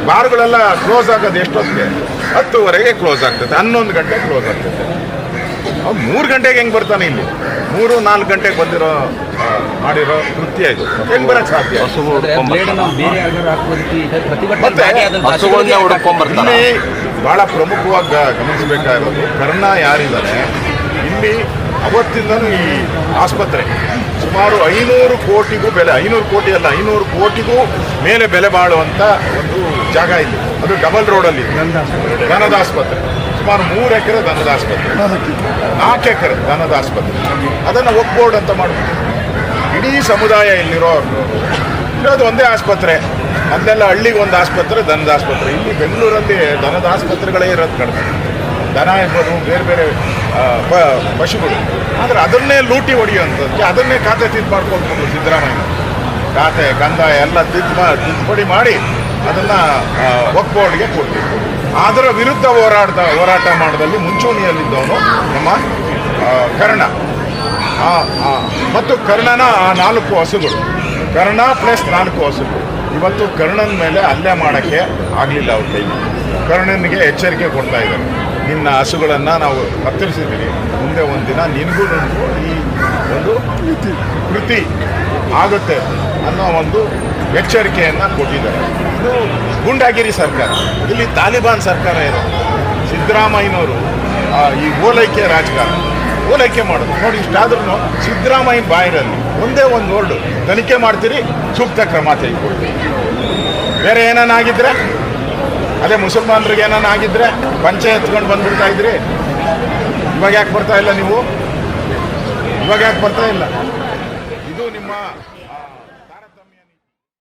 ಬಾರ್ಗಳೆಲ್ಲ close ಆಗೋದು ಎಷ್ಟೊತ್ತಿಗೆ 10:00ವರೆಗೆ close ಆಗ್ತದೆ, 11 ಗಂಟೆ ಕ್ಲೋಸ್ ಆಗ್ತದೆ. ಅವ್ನು 3 ಗಂಟೆಗೆ ಹೆಂಗೆ ಬರ್ತಾನೆ ಇಲ್ಲಿ? 3-4 ಗಂಟೆಗೆ ಬಂದಿರೋ ಮಾಡಿರೋ ಕೃತ್ಯ ಇದು ಹೆಂಗೆ ಬರಕ್ಕೆ ಸಾಧ್ಯ? ಇಲ್ಲಿ ಭಾಳ ಪ್ರಮುಖವಾಗಿ ಗಮನಿಸಬೇಕಾಗಿರೋದು ಕರ್ಣ ಯಾರಿದ್ದಾರೆ ಇಲ್ಲಿ ಅವತ್ತಿಂದನೂ ಈ ಆಸ್ಪತ್ರೆ ಸುಮಾರು 500 ಕೋಟಿಗೂ ಬೆಲೆ, 500 ಕೋಟಿ ಅಲ್ಲ 500 ಕೋಟಿಗೂ ಮೇಲೆ ಬೆಲೆ ಬಾಳುವಂಥ ಒಂದು ಜಾಗ ಇಲ್ಲಿ. ಅದು ಡಬಲ್ ರೋಡಲ್ಲಿ ದನದ ಆಸ್ಪತ್ರೆ, ಸುಮಾರು 3 ಎಕರೆ ದನದ ಆಸ್ಪತ್ರೆ, 4 ಎಕರೆ ದನದ ಆಸ್ಪತ್ರೆ. ಅದನ್ನು ಒಕ್ಬೋರ್ಡ್ ಅಂತ ಮಾಡ್ಬಿಟ್ಟು ಇಡೀ ಸಮುದಾಯ ಇರೋದು ಒಂದೇ ಆಸ್ಪತ್ರೆ. ಅಲ್ಲೆಲ್ಲ ಹಳ್ಳಿಗೆ ಒಂದು ಆಸ್ಪತ್ರೆ, ದನದ ಆಸ್ಪತ್ರೆ. ಇಲ್ಲಿ ಬೆಂಗಳೂರಲ್ಲಿ ದನದ ಆಸ್ಪತ್ರೆಗಳೇ ಇರೋದು ಕಡಿಮೆ. ದನ ಇರ್ಬೋದು, ಬೇರೆ ಬೇರೆ ಪಶುಗಳು. ಆದರೆ ಅದನ್ನೇ ಲೂಟಿ ಹೊಡೆಯುವಂಥದ್ದು, ಅದನ್ನೇ ಖಾತೆ ತಿದ್ದು ಮಾಡ್ಕೊಳ್ಬೋದು ಸಿದ್ದರಾಮಯ್ಯ. ಖಾತೆ ಕಂದಾಯ ಎಲ್ಲ ತಿದ್ದುಪಡಿ ಮಾಡಿ ಅದನ್ನು ವಕ್ಫ್ ಬೋರ್ಡ್ಗೆ ಕೊಡಬೇಕು. ಅದರ ವಿರುದ್ಧ ಹೋರಾಟ ಮಾಡೋದಲ್ಲಿ ಮುಂಚೂಣಿಯಲ್ಲಿದ್ದವನು ನಮ್ಮ ಕರ್ಣ. ಮತ್ತು ಕರ್ಣನ ಆ 4 ಹಸುಗಳು, ಕರ್ಣ ಪ್ಲಸ್ 4 ಹಸುಗಳು. ಇವತ್ತು ಕರ್ಣನ ಮೇಲೆ ಹಲ್ಲೆ ಮಾಡೋಕ್ಕೆ ಆಗಲಿಲ್ಲ ಅವ್ರ ಕೈಲಿ. ಕರ್ಣನಿಗೆ ಎಚ್ಚರಿಕೆ ಕೊಡ್ತಾ ಇದ್ದಾರೆ, ನಿನ್ನ ಹಸುಗಳನ್ನು ನಾವು ಕತ್ತರಿಸಿದ್ದೀವಿ, ಮುಂದೆ ಒಂದು ದಿನ ನಿನಗೂ ಈ ಒಂದು ಕೃತಿ ಆಗುತ್ತೆ ಅನ್ನೋ ಒಂದು ಎಚ್ಚರಿಕೆಯನ್ನು ಕೊಟ್ಟಿದ್ದಾರೆ. ಇದು ಗೂಂಡಾಗಿರಿ ಸರ್ಕಾರ, ಇಲ್ಲಿ ತಾಲಿಬಾನ್ ಸರ್ಕಾರ ಇದೆ. ಸಿದ್ದರಾಮಯ್ಯನವರು ಈ ಓಲೈಕೆ ರಾಜಕಾರಣ, ಓಲೈಕೆ ಮಾಡೋದು ನೋಡಿ. ಇಷ್ಟಾದ್ರೂ ಸಿದ್ದರಾಮಯ್ಯನ ಬಾಯಿರಲ್ಲಿ ಒಂದೇ ಒಂದು ವರ್ಡು, ತನಿಖೆ ಮಾಡ್ತೀರಿ, ಸೂಕ್ತ ಕ್ರಮ ತೆಗೆದುಕೊಳ್ತೀರಿ. ಬೇರೆ ಏನಾಗಿದ್ರೆ, ಅದೇ ಮುಸಲ್ಮಾನರಿಗೆ ಏನಾಗಿದ್ರೆ ಪಂಚಾಯತ್ ಎತ್ಕೊಂಡು ಬಂದ್ಬಿಡ್ತಾ ಇದ್ರಿ. ಇವಾಗ ಯಾಕೆ ಬರ್ತಾ ಇಲ್ಲ ನೀವು? ಇವಾಗ ಯಾಕೆ ಬರ್ತಾ ಇಲ್ಲ?